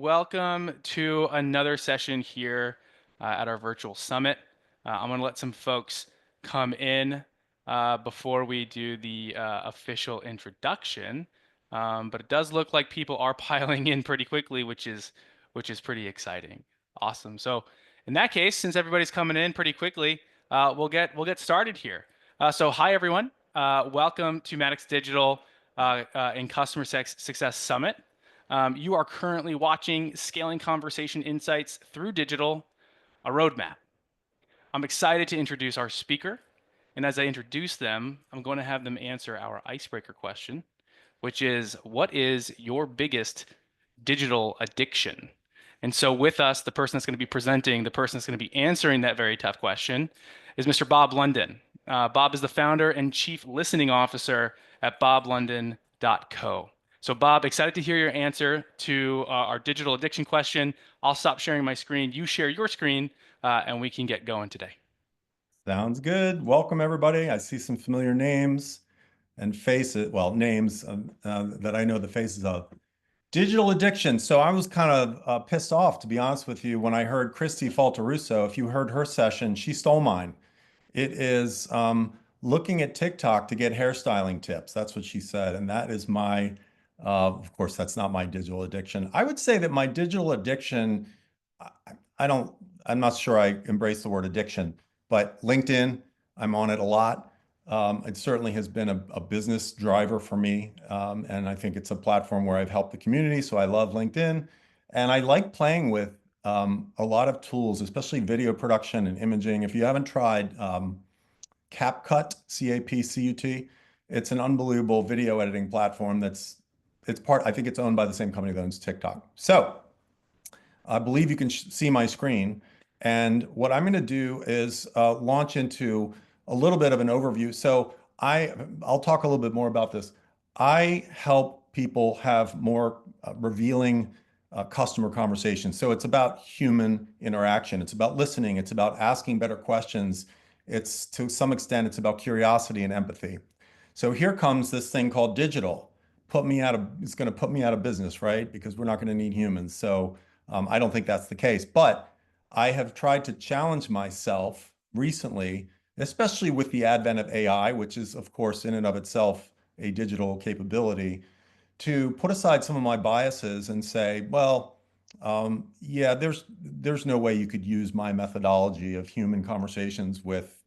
welcome to another session here at our virtual summit. I'm going to let some folks come in before we do the official introduction. But it does look like people are piling in pretty quickly, which is pretty exciting. Awesome. So in that case, since everybody's coming in pretty quickly, we'll get started here. So hi everyone. Welcome to Maddox Digital and Success Summit. You are currently watching Scaling Conversation Insights through Digital, a roadmap. I'm excited to introduce our speaker. And as I introduce them, I'm going to have them answer our icebreaker question, which is, what is your biggest digital addiction? And so with us, the person that's going to be presenting, the person that's going to be answering that very tough question is Mr. Bob London. Bob is the founder and chief listening officer at boblondon.co. So Bob, excited to hear your answer to our digital addiction question. I'll stop sharing my screen. You share your screen, and we can get going today. Sounds good. Welcome, everybody. I see some familiar names and faces, well, names that I know the faces of. Digital addiction. So I was kind of pissed off, to be honest with you, when I heard Christy Faltorusso. If you heard her session, she stole mine. It is looking at TikTok to get hairstyling tips. That's what she said. And that is of course, that's not my digital addiction. I would say that my digital addiction, I'm not sure I embrace the word addiction, but LinkedIn, I'm on it a lot. It certainly has been a business driver for me. And I think it's a platform where I've helped the community. So I love LinkedIn. And I like playing with a lot of tools, especially video production and imaging. If you haven't tried CapCut, CapCut, it's an unbelievable video editing platform I think it's owned by the same company that owns TikTok. So I believe you can see my screen. And what I'm going to do is launch into a little bit of an overview. So I'll talk a little bit more about this. I help people have more revealing customer conversations. So it's about human interaction. It's about listening. It's about asking better questions. To some extent, it's about curiosity and empathy. So here comes this thing called digital. It's going to put me out of business, right? Because we're not going to need humans. So I don't think that's the case. But I have tried to challenge myself recently, especially with the advent of AI, which is, of course, in and of itself a digital capability, to put aside some of my biases and say, well, yeah, there's no way you could use my methodology of human conversations with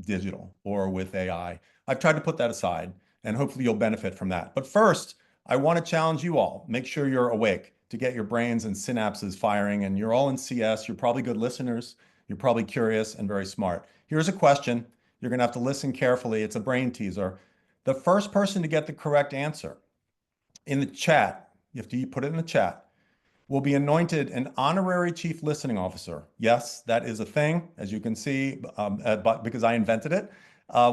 digital or with AI. I've tried to put that aside, and hopefully you'll benefit from that. But first, I want to challenge you all. Make sure you're awake to get your brains and synapses firing, and you're all in CS. You're probably good listeners. You're probably curious and very smart. Here's a question. You're going to have to listen carefully. It's a brain teaser. The first person to get the correct answer in the chat, you have to put it in the chat, will be anointed an honorary chief listening officer. Yes, that is a thing, as you can see, because I invented it.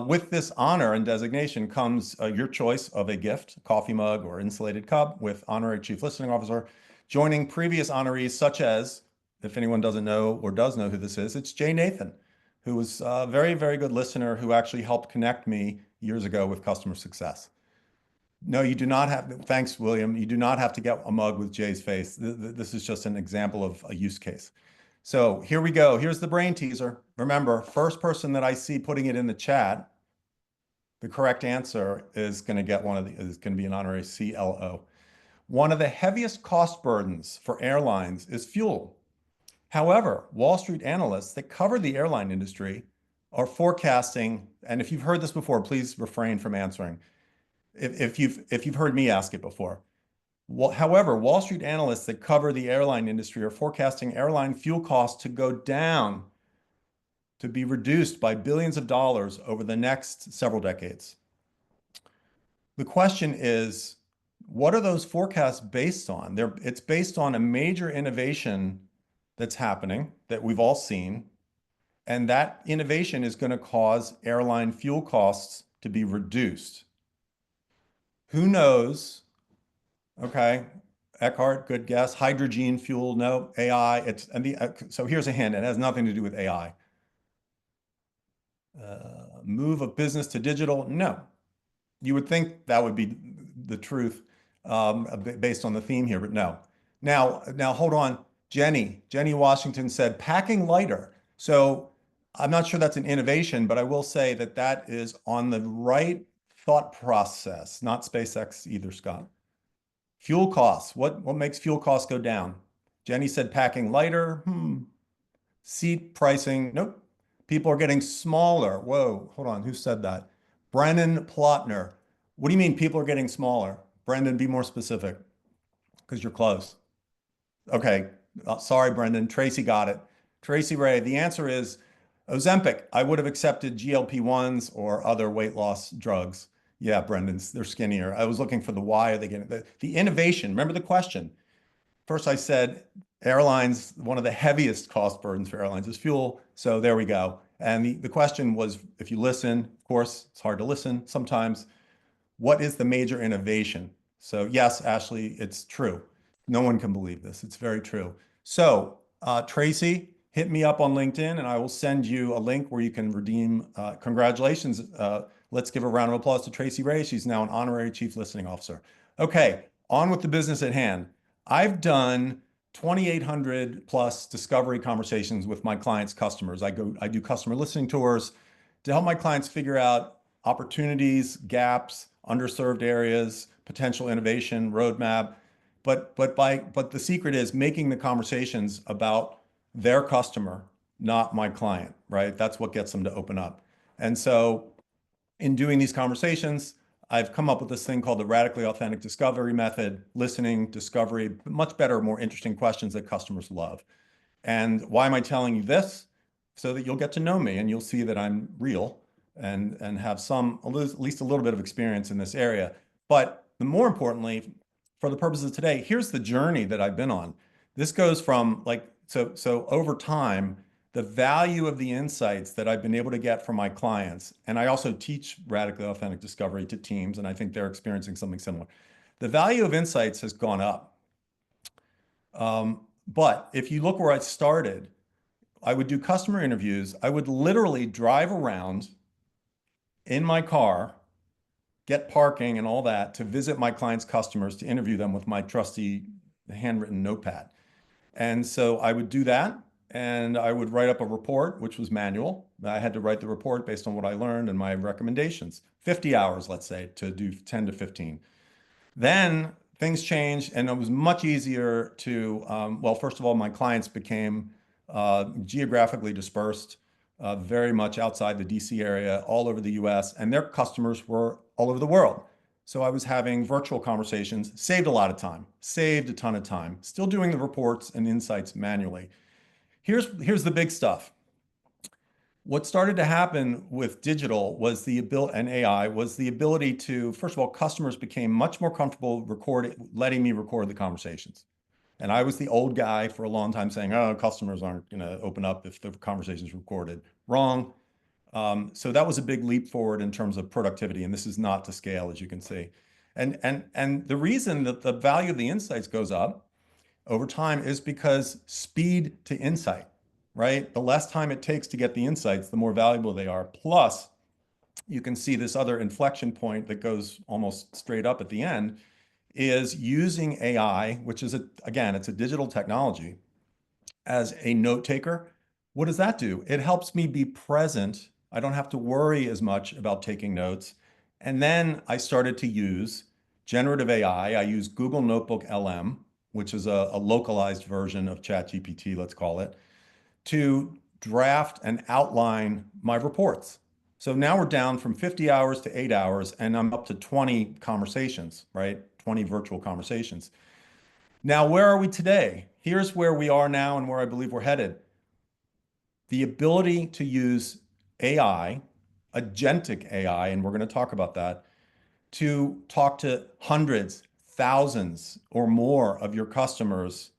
With this honor and designation comes your choice of a gift, a coffee mug or insulated cup with honorary chief listening officer, joining previous honorees such as, if anyone doesn't know or does know who this is, it's Jay Nathan, who was a very, very good listener who actually helped connect me years ago with customer success. No, you do not have, thanks, William. You do not have to get a mug with Jay's face. This is just an example of a use case. So here we go. Here's the brain teaser. Remember, first person that I see putting it in the chat, the correct answer is going to get is going to be an honorary CLO. One of the heaviest cost burdens for airlines is fuel. However, Wall Street analysts that cover the airline industry are forecasting, and if you've heard this before, please refrain from answering. If you've heard me ask it before. However, Wall Street analysts that cover the airline industry are forecasting airline fuel costs to go down, to be reduced by billions of dollars over the next several decades. The question is, what are those forecasts based on? It's based on a major innovation that's happening that we've all seen, and that innovation is going to cause airline fuel costs to be reduced. Who knows? Okay, Eckhart, good guess. Hydrogen fuel, no. AI, so here's a hint. It has nothing to do with AI. Move of business to digital, no. You would think that would be the truth based on the theme here, but no. Now hold on. Jenny Washington said packing lighter. So I'm not sure that's an innovation, but I will say that that is on the right thought process, not SpaceX either, Scott. Fuel costs. What makes fuel costs go down? Jenny said packing lighter. Seat pricing. Nope. People are getting smaller. Whoa, hold on. Who said that? Brennan Plotner. What do you mean people are getting smaller? Brendan, be more specific because you're close. Okay. Sorry, Brendan. Tracy got it. Tracy Ray, the answer is Ozempic. I would have accepted GLP-1s or other weight loss drugs. Yeah, Brendan, they're skinnier. I was looking for the why are they getting the innovation. Remember the question. First, I said airlines, one of the heaviest cost burdens for airlines is fuel. So there we go. And the question was, if you listen, of course, it's hard to listen sometimes. What is the major innovation? So yes, Ashley, it's true. No one can believe this. It's very true. So Tracy, hit me up on LinkedIn and I will send you a link where you can redeem. Congratulations. Let's give a round of applause to Tracy Ray. She's now an honorary chief listening officer. Okay, on with the business at hand. I've done 2,800 plus discovery conversations with my clients' customers. I do customer listening tours to help my clients figure out opportunities, gaps, underserved areas, potential innovation, roadmap. But the secret is making the conversations about their customer, not my client, right? That's what gets them to open up. And so in doing these conversations, I've come up with this thing called the radically authentic discovery method, listening, discovery, much better, more interesting questions that customers love. And why am I telling you this? So that you'll get to know me and you'll see that I'm real and have at least a little bit of experience in this area. But more importantly, for the purposes of today, here's the journey that I've been on. This goes from so over time, the value of the insights that I've been able to get from my clients, and I also teach radically authentic discovery to teams, and I think they're experiencing something similar. The value of insights has gone up. But if you look where I started, I would do customer interviews. I would literally drive around in my car, get parking and all that to visit my clients' customers, to interview them with my trusty handwritten notepad. And so I would do that and I would write up a report, which was manual. I had to write the report based on what I learned and my recommendations. 50 hours, let's say, to do 10 to 15. Then things changed and it was much easier to, well, first of all, my clients became geographically dispersed, very much outside the DC area, all over the US, and their customers were all over the world. So I was having virtual conversations, saved a lot of time, saved a ton of time, still doing the reports and insights manually. Here's the big stuff. What started to happen with digital was the ability, and AI was the ability to, first of all, customers became much more comfortable letting me record the conversations. And I was the old guy for a long time saying, oh, customers aren't going to open up if the conversation is recorded. Wrong. So that was a big leap forward in terms of productivity. And this is not to scale, as you can see. And the reason that the value of the insights goes up over time is because speed to insight, right? The less time it takes to get the insights, the more valuable they are. Plus, you can see this other inflection point that goes almost straight up at the end, is using AI, which is, again, it's a digital technology, as a note taker. What does that do? It helps me be present. I don't have to worry as much about taking notes. And then I started to use generative AI. I use Google Notebook LM, which is a localized version of ChatGPT, let's call it, to draft and outline my reports. So now we're down from 50 hours to 8 hours, and I'm up to 20 conversations, right? 20 virtual conversations. Now, where are we today? Here's where we are now and where I believe we're headed. The ability to use AI, agentic AI, and we're going to talk about that, to talk to hundreds, thousands, or more of your customers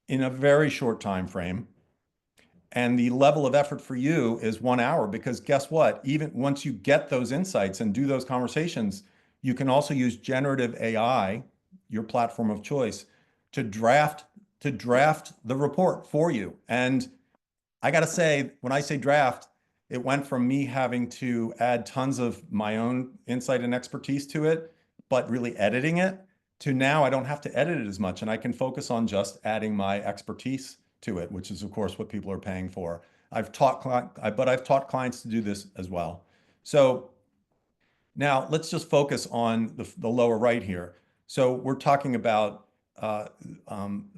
in a very short time frame. And the level of effort for you is 1 hour, because guess what? Even once you get those insights and do those conversations, you can also use generative AI, your platform of choice, to draft the report for you. And I got to say, when I say draft, it went from me having to add tons of my own insight and expertise to it, but really editing it, to now I don't have to edit it as much and I can focus on just adding my expertise to it, which is of course what people are paying for. I've taught clients to do this as well. So now let's just focus on the lower right here. So we're talking about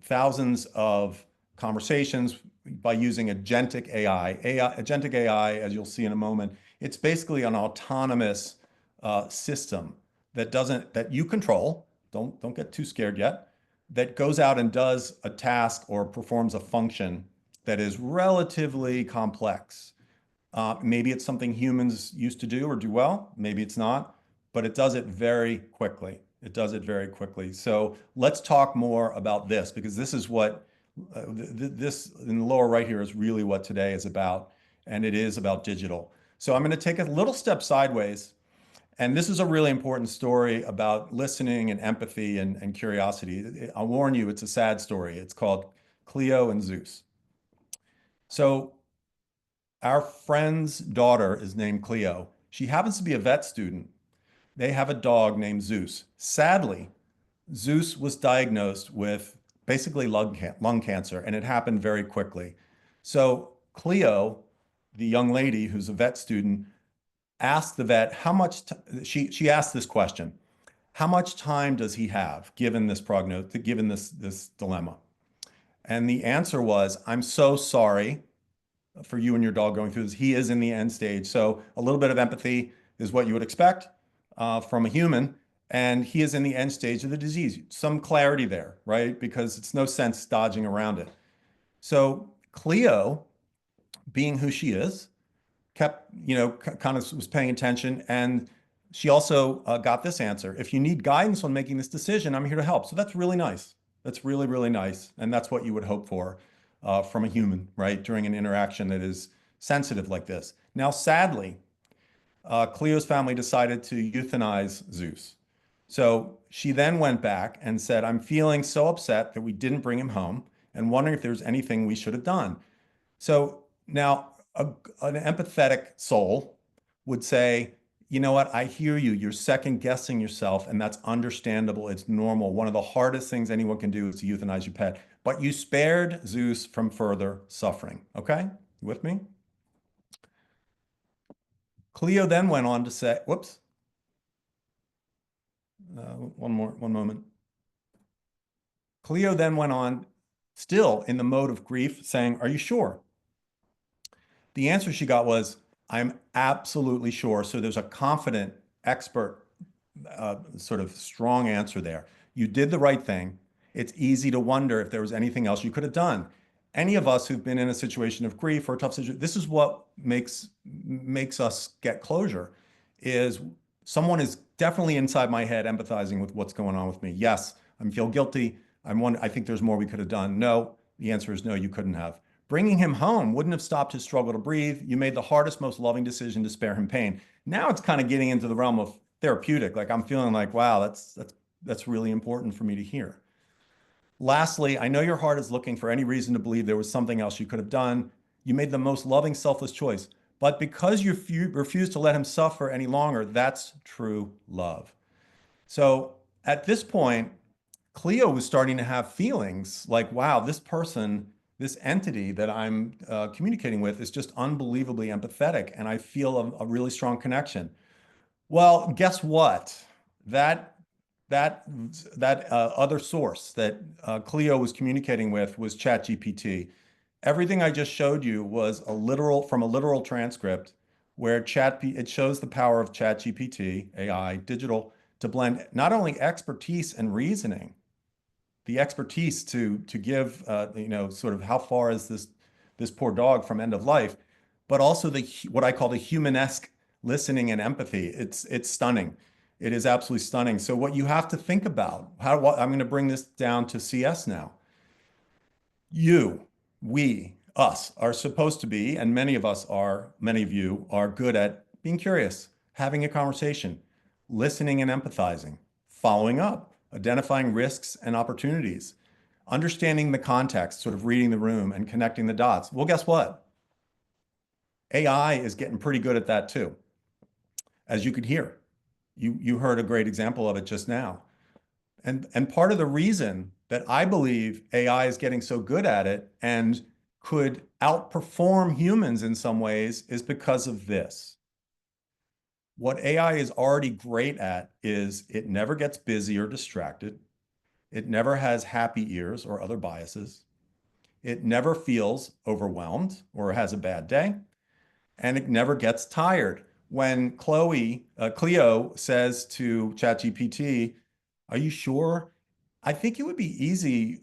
thousands of conversations by using agentic AI. Agentic AI, as you'll see in a moment, it's basically an autonomous system that you control. Don't get too scared yet. That goes out and does a task or performs a function that is relatively complex. Maybe it's something humans used to do or do well. Maybe it's not, but it does it very quickly. It does it very quickly. So let's talk more about this because this is what this in the lower right here is really what today is about, and it is about digital. So I'm going to take a little step sideways, and this is a really important story about listening and empathy and curiosity. I'll warn you, it's a sad story. It's called Cleo and Zeus. So our friend's daughter is named Cleo. She happens to be a vet student. They have a dog named Zeus. Sadly, Zeus was diagnosed with basically lung cancer, and it happened very quickly. So Cleo, the young lady who's a vet student, asked the vet how much, she asked this question, how much time does he have given this prognosis, given this dilemma? And the answer was, I'm so sorry for you and your dog going through this. He is in the end stage. So a little bit of empathy is what you would expect from a human. And he is in the end stage of the disease. Some clarity there, right? Because it's no sense dodging around it. So Cleo, being who she is, kept, kind of was paying attention. And she also got this answer. If you need guidance on making this decision, I'm here to help. So that's really nice. That's really, really nice. And that's what you would hope for from a human, right? During an interaction that is sensitive like this. Now, sadly, Cleo's family decided to euthanize Zeus. So she then went back and said, I'm feeling so upset that we didn't bring him home and wondering if there's anything we should have done. So now an empathetic soul would say, you know what? I hear you. You're second guessing yourself, and that's understandable. It's normal. One of the hardest things anyone can do is to euthanize your pet, but you spared Zeus from further suffering. Okay? You with me? Cleo then went on to say, whoops. One moment. Cleo then went on, still in the mode of grief, saying, are you sure? The answer she got was, I'm absolutely sure. So there's a confident, expert, sort of strong answer there. You did the right thing. It's easy to wonder if there was anything else you could have done. Any of us who've been in a situation of grief or a tough situation, this is what makes us get closure, is someone is definitely inside my head empathizing with what's going on with me. Yes, I feel guilty. I think there's more we could have done. No, the answer is no, you couldn't have. Bringing him home wouldn't have stopped his struggle to breathe. You made the hardest, most loving decision to spare him pain. Now it's kind of getting into the realm of therapeutic. Like I'm feeling like, wow, that's really important for me to hear. Lastly, I know your heart is looking for any reason to believe there was something else you could have done. You made the most loving, selfless choice. But because you refused to let him suffer any longer, that's true love. So at this point, Cleo was starting to have feelings like, wow, this person, this entity that I'm communicating with is just unbelievably empathetic, and I feel a really strong connection. Well, guess what? That other source that Cleo was communicating with was ChatGPT. Everything I just showed you was from a literal transcript where it shows the power of ChatGPT, AI, digital, to blend not only expertise and reasoning, the expertise to give sort of how far is this poor dog from end of life, but also what I call the humanesque listening and empathy. It's stunning. It is absolutely stunning. So what you have to think about, I'm going to bring this down to CS now. We, us are supposed to be, and many of you are good at being curious, having a conversation, listening and empathizing, following up, identifying risks and opportunities, understanding the context, sort of reading the room and connecting the dots. Well, guess what? AI is getting pretty good at that too. As you could hear, you heard a great example of it just now. And part of the reason that I believe AI is getting so good at it and could outperform humans in some ways is because of this. What AI is already great at is it never gets busy or distracted. It never has happy ears or other biases. It never feels overwhelmed or has a bad day. And it never gets tired. When Cleo says to ChatGPT, "Are you sure?" I think it would be easy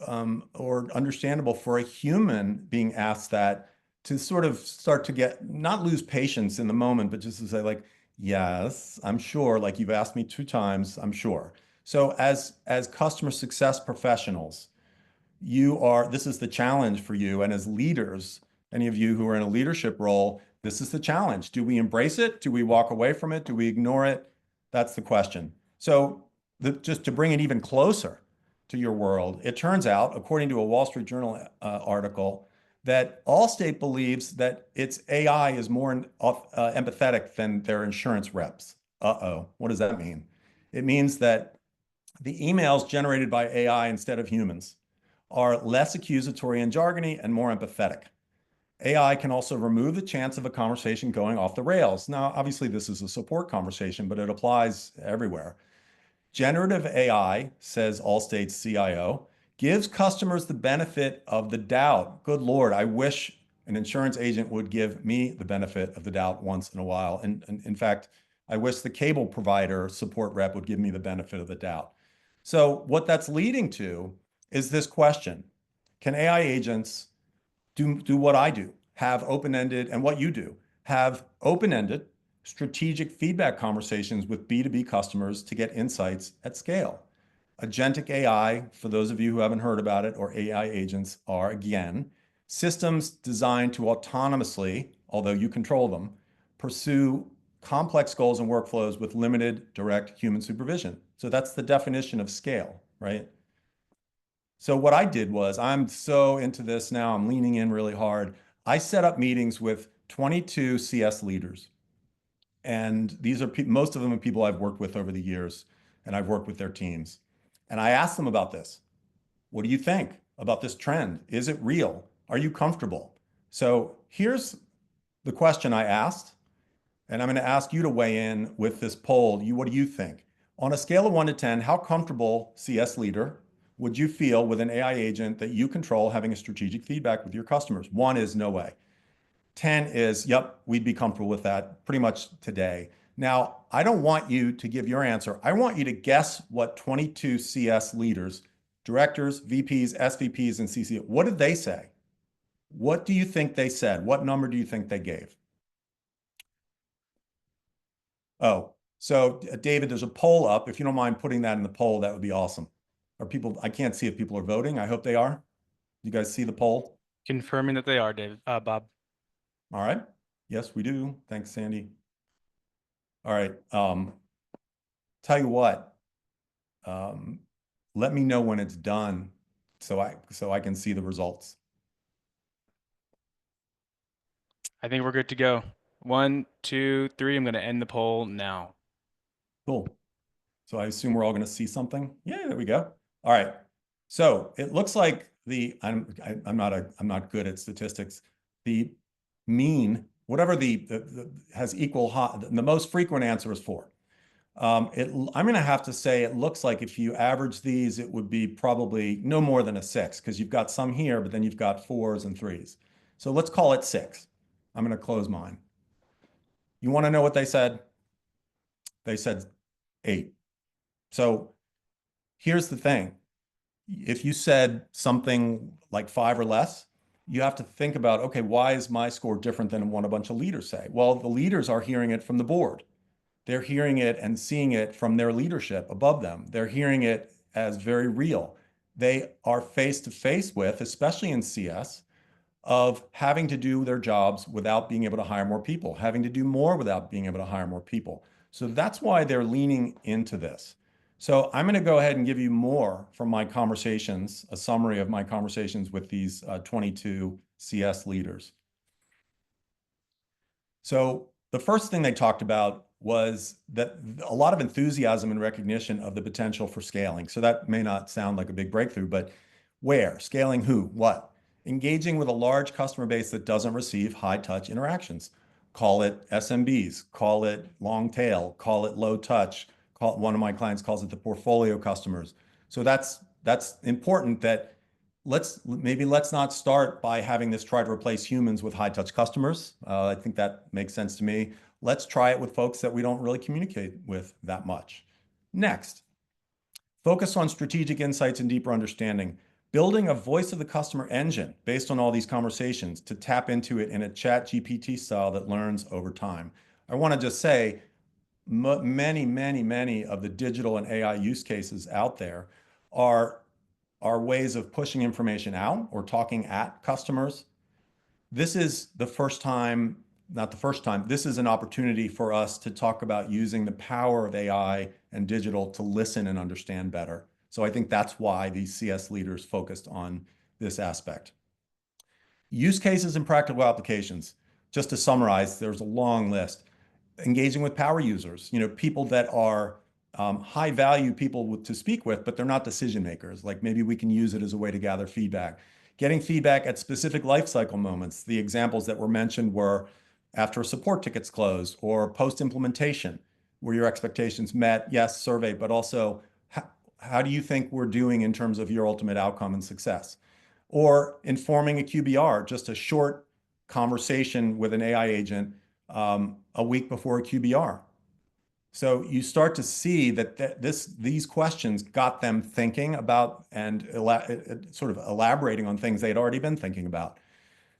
or understandable for a human being asked that to sort of start to get, not lose patience in the moment, but just to say like, yes, I'm sure. Like you've asked me 2 times, I'm sure. So as customer success professionals, this is the challenge for you. And as leaders, any of you who are in a leadership role, this is the challenge. Do we embrace it? Do we walk away from it? Do we ignore it? That's the question. So just to bring it even closer to your world, it turns out, according to a Wall Street Journal article, that Allstate believes that its AI is more empathetic than their insurance reps. Uh-oh, what does that mean? It means that the emails generated by AI instead of humans are less accusatory and jargony and more empathetic. AI can also remove the chance of a conversation going off the rails. Now, obviously, this is a support conversation, but it applies everywhere. Generative AI, says Allstate's CIO, gives customers the benefit of the doubt. Good Lord, I wish an insurance agent would give me the benefit of the doubt once in a while. And in fact, I wish the cable provider support rep would give me the benefit of the doubt. So what that's leading to is this question: can AI agents do what I do, have open-ended, and what you do, have open-ended strategic feedback conversations with B2B customers to get insights at scale? Agentic AI, for those of you who haven't heard about it, or AI agents are, again, systems designed to autonomously, although you control them, pursue complex goals and workflows with limited direct human supervision. So that's the definition of scale, right? So what I did was, I'm so into this now, I'm leaning in really hard. I set up meetings with 22 CS leaders. And these are most of them are people I've worked with over the years, and I've worked with their teams. And I asked them about this. What do you think about this trend? Is it real? Are you comfortable? So here's the question I asked, and I'm going to ask you to weigh in with this poll. What do you think? On a scale of 1 to 10, how comfortable, CS leader, would you feel with an AI agent that you control having a strategic feedback with your customers? 1 is no way. 10 is, yep, we'd be comfortable with that pretty much today. Now, I don't want you to give your answer. I want you to guess what 22 CS leaders, directors, VPs, SVPs, and CC, what did they say? What do you think they said? What number do you think they gave? Oh, so David, there's a poll up. If you don't mind putting that in the poll, that would be awesome. Are people, I can't see if people are voting. I hope they are. You guys see the poll? Confirming that they are, David, Bob. All right. Yes, we do. Thanks, Sandy. All right. Tell you what, let me know when it's done so I can see the results. I think we're good to go. 1, 2, 3. I'm going to end the poll now. Cool. So I assume we're all going to see something. Yeah, there we go. All right. So it looks like I'm not good at statistics. The mean, whatever has equal the most frequent answer is 4. I'm going to have to say it looks like if you average these, it would be probably no more than a 6, because you've got some here, but then you've got 4s and 3s. So let's call it 6. I'm going to close mine. You want to know what they said? They said 8. So here's the thing. If you said something like 5 or less, you have to think about, okay, why is my score different than what a bunch of leaders say? Well, the leaders are hearing it from the board. They're hearing it and seeing it from their leadership above them. They're hearing it as very real. They are face to face with, especially in CS, of having to do their jobs without being able to hire more people, having to do more without being able to hire more people. So that's why they're leaning into this. So I'm going to go ahead and give you more from my conversations, a summary of my conversations with these 22 CS leaders. So the first thing they talked about was that a lot of enthusiasm and recognition of the potential for scaling. So that may not sound like a big breakthrough, but where? Scaling who? What? Engaging with a large customer base that doesn't receive high touch interactions. Call it SMBs, call it long tail, call it low touch. One of my clients calls it the portfolio customers. So that's important that let's not start by having this try to replace humans with high touch customers. I think that makes sense to me. Let's try it with folks that we don't really communicate with that much. Next, focus on strategic insights and deeper understanding. Building a voice of the customer engine based on all these conversations to tap into it in a chat GPT style that learns over time. I want to just say many of the digital and AI use cases out there are ways of pushing information out or talking at customers. This is the first time, not the first time, this is an opportunity for us to talk about using the power of AI and digital to listen and understand better. So I think that's why these CS leaders focused on this aspect. Use cases and practical applications. Just to summarize, there's a long list. Engaging with power users, people that are high value people to speak with, but they're not decision makers. Like maybe we can use it as a way to gather feedback. Getting feedback at specific lifecycle moments. The examples that were mentioned were after a support ticket's closed or post-implementation, where your expectations met, yes, survey, but also how do you think we're doing in terms of your ultimate outcome and success? Or informing a QBR, just a short conversation with an AI agent a week before a QBR. So you start to see that these questions got them thinking about and sort of elaborating on things they'd already been thinking about.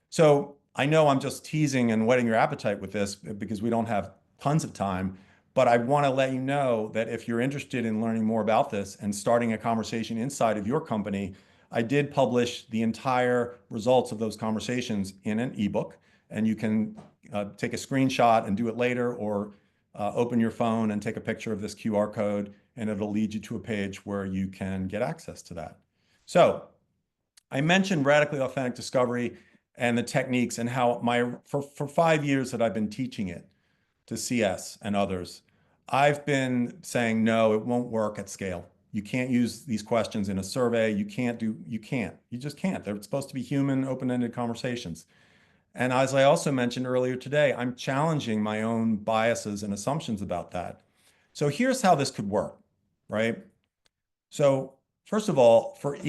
So I know I'm just teasing and whetting your appetite with this because we don't have tons of time, but I want to let you know that if you're interested in learning more about this and starting a conversation inside of your company, I did publish the entire results of those conversations in an ebook, and you can take a screenshot and do it later, or open your phone and take a picture of this QR code, and it'll lead you to a page where you can get access to that. So I mentioned radically authentic discovery and the techniques and how for 5 years that I've been teaching it to CS and others, I've been saying, no, it won't work at scale. You can't use these questions in a survey. You just can't. They're supposed to be human, open-ended conversations. And as I also mentioned earlier today, I'm challenging my own biases and assumptions about that. So here's how this could work, right? So first of all, let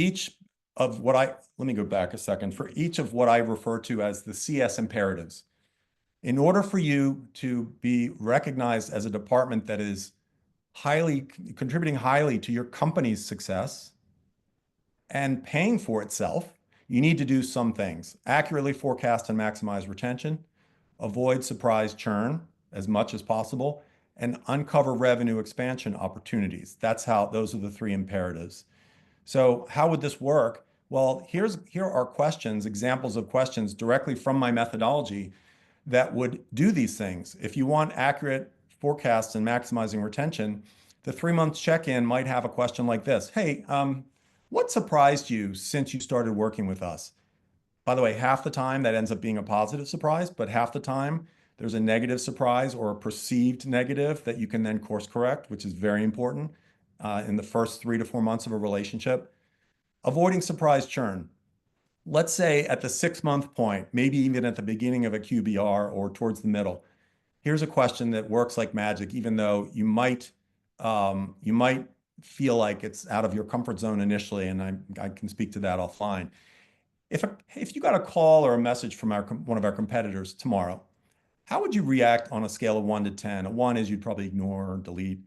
me go back a second. For each of what I refer to as the CS imperatives, in order for you to be recognized as a department that is contributing highly to your company's success and paying for itself, you need to do some things. Accurately forecast and maximize retention, avoid surprise churn as much as possible, and uncover revenue expansion opportunities. Those are the 3 imperatives. So how would this work? Well, here are questions, examples of questions directly from my methodology that would do these things. If you want accurate forecasts and maximizing retention, the 3-month check-in might have a question like this. Hey, what surprised you since you started working with us? By the way, half the time that ends up being a positive surprise, but half the time there's a negative surprise or a perceived negative that you can then course correct, which is very important in the first 3 to 4 months of a relationship. Avoiding surprise churn. Let's say at the 6-month point, maybe even at the beginning of a QBR or towards the middle, here's a question that works like magic, even though you might feel like it's out of your comfort zone initially, and I can speak to that offline. If you got a call or a message from one of our competitors tomorrow, how would you react on a scale of 1 to 10? A 1 is you'd probably ignore or delete.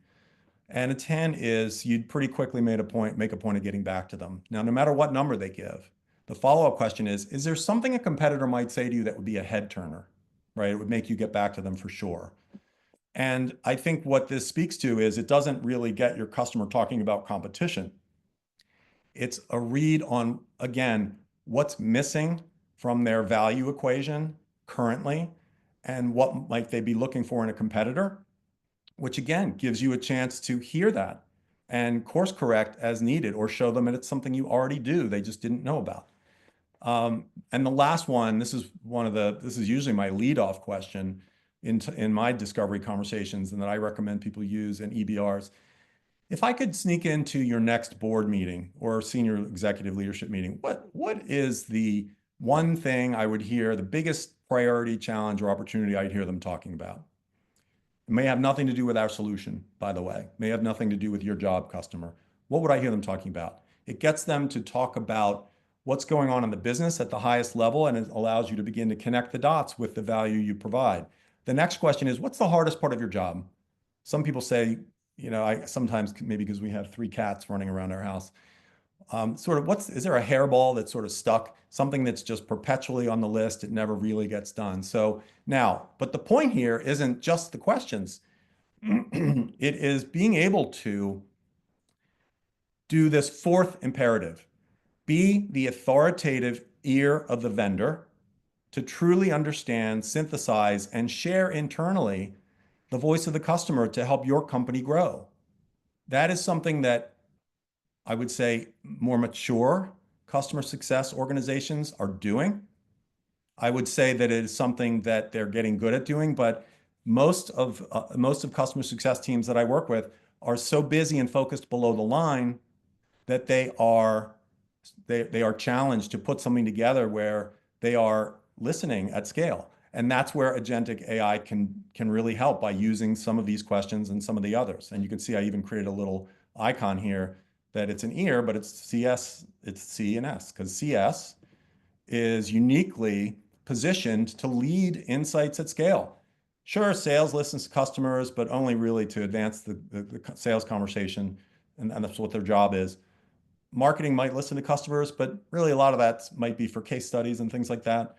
And a 10 is you'd pretty quickly make a point of getting back to them. Now, no matter what number they give, the follow-up question is there something a competitor might say to you that would be a head turner, right? It would make you get back to them for sure. And I think what this speaks to is it doesn't really get your customer talking about competition. It's a read on, again, what's missing from their value equation currently and what might they be looking for in a competitor, which again gives you a chance to hear that and course correct as needed or show them that it's something you already do, they just didn't know about. And the last one, this is usually my lead-off question. in my discovery conversations and that I recommend people use in EBRs. If I could sneak into your next board meeting or senior executive leadership meeting, what is the one thing I would hear, the biggest priority, challenge, or opportunity I'd hear them talking about? It may have nothing to do with our solution, by the way. It may have nothing to do with your job, customer. What would I hear them talking about? It gets them to talk about what's going on in the business at the highest level, and it allows you to begin to connect the dots with the value you provide. The next question is, what's the hardest part of your job? Some people say, I sometimes, maybe because we have 3 cats running around our house, is there a hairball that's sort of stuck, something that's just perpetually on the list, it never really gets done? So now, but the point here isn't just the questions. It is being able to do this fourth imperative, be the authoritative ear of the vendor to truly understand, synthesize, and share internally the voice of the customer to help your company grow. That is something that I would say more mature customer success organizations are doing. I would say that it is something that they're getting good at doing, but most of customer success teams that I work with are so busy and focused below the line that they are challenged to put something together where they are listening at scale. And that's where agentic AI can really help by using some of these questions and some of the others. And you can see I even created a little icon here that it's an ear, but it's CS, it's C and S, because CS is uniquely positioned to lead insights at scale. Sure, sales listens to customers, but only really to advance the sales conversation, and that's what their job is. Marketing might listen to customers, but really a lot of that might be for case studies and things like that.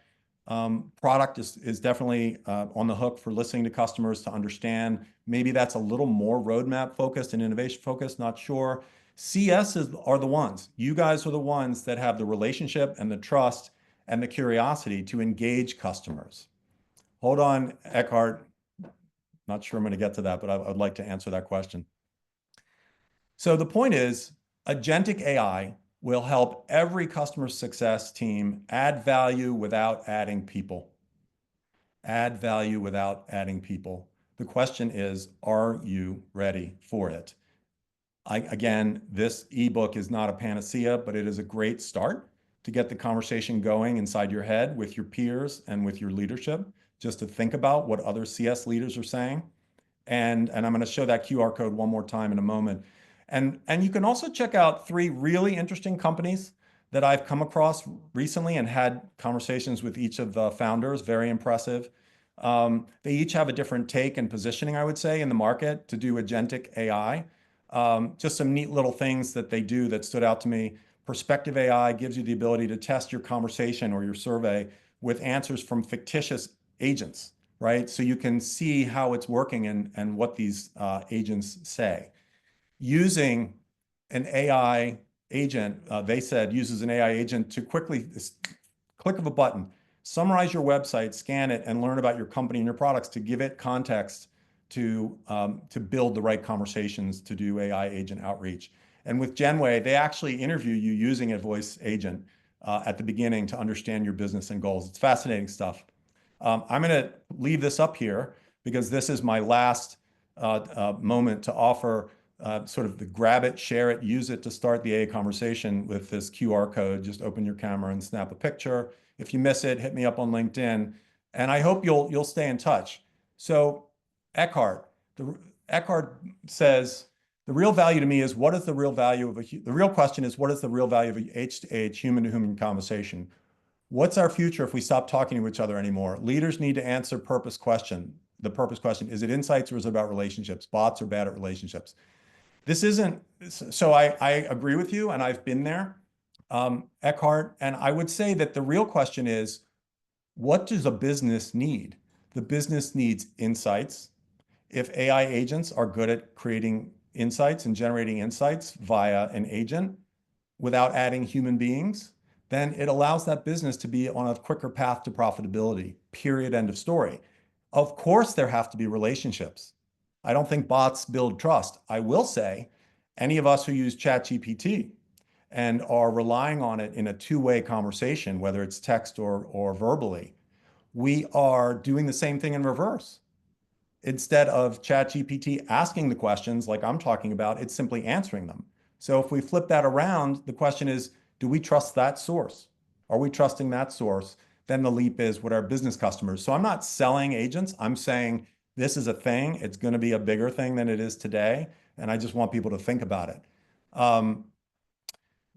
Product is definitely on the hook for listening to customers to understand. Maybe that's a little more roadmap focused and innovation focused, not sure. CS are the ones. You guys are the ones that have the relationship and the trust and the curiosity to engage customers. Hold on, Eckhart. Not sure I'm going to get to that, but I'd like to answer that question. So the point is, agentic AI will help every customer success team add value without adding people. Add value without adding people. The question is, are you ready for it? Again, this ebook is not a panacea, but it is a great start to get the conversation going inside your head with your peers and with your leadership, just to think about what other CS leaders are saying. And I'm going to show that QR code one more time in a moment. And you can also check out 3 really interesting companies that I've come across recently and had conversations with each of the founders, very impressive. They each have a different take and positioning, I would say, in the market to do agentic AI. Just some neat little things that they do that stood out to me. Perspective AI gives you the ability to test your conversation or your survey with answers from fictitious agents, right? So you can see how it's working and what these agents say. Using an AI agent, they said, uses an AI agent to quickly, click of a button, summarize your website, scan it, and learn about your company and your products to give it context to build the right conversations to do AI agent outreach. And with Genway, they actually interview you using a voice agent at the beginning to understand your business and goals. It's fascinating stuff. I'm going to leave this up here because this is my last moment to offer sort of the grab it, share it, use it to start the AI conversation with this QR code. Just open your camera and snap a picture. If you miss it, hit me up on LinkedIn. And I hope you'll stay in touch. So Eckhart says, the real value to me is what is the real value of the real question is what is the real value of a H-to-H, human-to-human conversation? What's our future if we stop talking to each other anymore? Leaders need to answer purpose question. The purpose question, is it insights or is it about relationships? Bots are bad at relationships. This isn't, so I agree with you and I've been there, Eckhart, and I would say that the real question is, what does a business need? The business needs insights. If AI agents are good at creating insights and generating insights via an agent without adding human beings, then it allows that business to be on a quicker path to profitability, period, end of story. Of course, there have to be relationships. I don't think bots build trust. I will say, any of us who use ChatGPT and are relying on it in a two-way conversation, whether it's text or verbally, we are doing the same thing in reverse. instead of ChatGPT asking the questions like I'm talking about, it's simply answering them. So if we flip that around, the question is, do we trust that source? Are we trusting that source? Then the leap is what our business customers. So I'm not selling agents. I'm saying this is a thing. It's going to be a bigger thing than it is today. And I just want people to think about it. Um,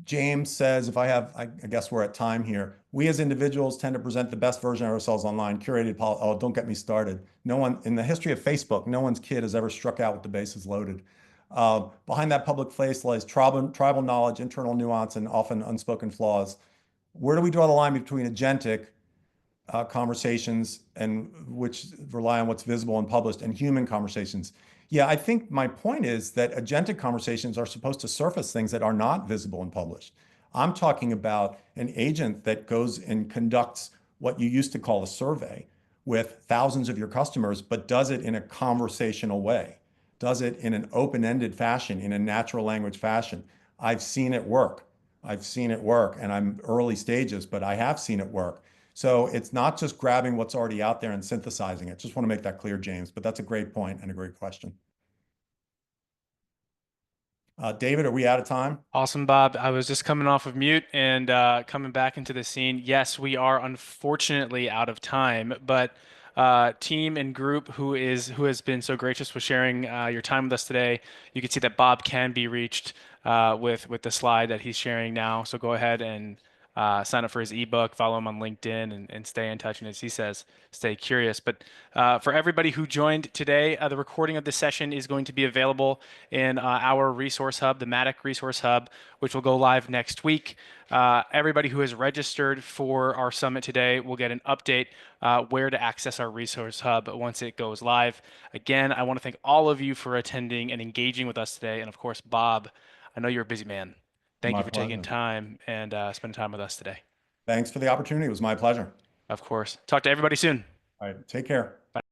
James says, if I have, I guess we're at time here. We as individuals tend to present the best version of ourselves online, curated. Oh, don't get me started. No one in the history of Facebook, no one's kid has ever struck out with the bases loaded. Behind that public face lies tribal knowledge, internal nuance, and often unspoken flaws. Where do we draw the line between agentic conversations and which rely on what's visible and published and human conversations? Yeah, I think my point is that agentic conversations are supposed to surface things that are not visible and published. I'm talking about an agent that goes and conducts what you used to call a survey with thousands of your customers, but does it in a conversational way, does it in an open-ended fashion, in a natural language fashion. I've seen it work. I've seen it work, and I'm early stages, but I have seen it work. So it's not just grabbing what's already out there and synthesizing it. Just want to make that clear, James, but that's a great point and a great question. David, are we out of time? Awesome, Bob. I was just coming off of mute and coming back into the scene. Yes, we are unfortunately out of time, but team and group who has been so gracious with sharing your time with us today. You can see that Bob can be reached with the slide that he's sharing now. So go ahead and sign up for his ebook, follow him on LinkedIn, and stay in touch. And as he says, stay curious. But for everybody who joined today, the recording of this session is going to be available in our resource hub, the Matic Resource Hub, which will go live next week. Everybody who has registered for our summit today will get an update where to access our resource hub once it goes live. Again, I want to thank all of you for attending and engaging with us today. And of course, Bob, I know you're a busy man. Thank My you for taking pleasure. time and spending time with us today. Thanks for the opportunity. It was my pleasure. Of course. Talk to everybody soon. All right, take care.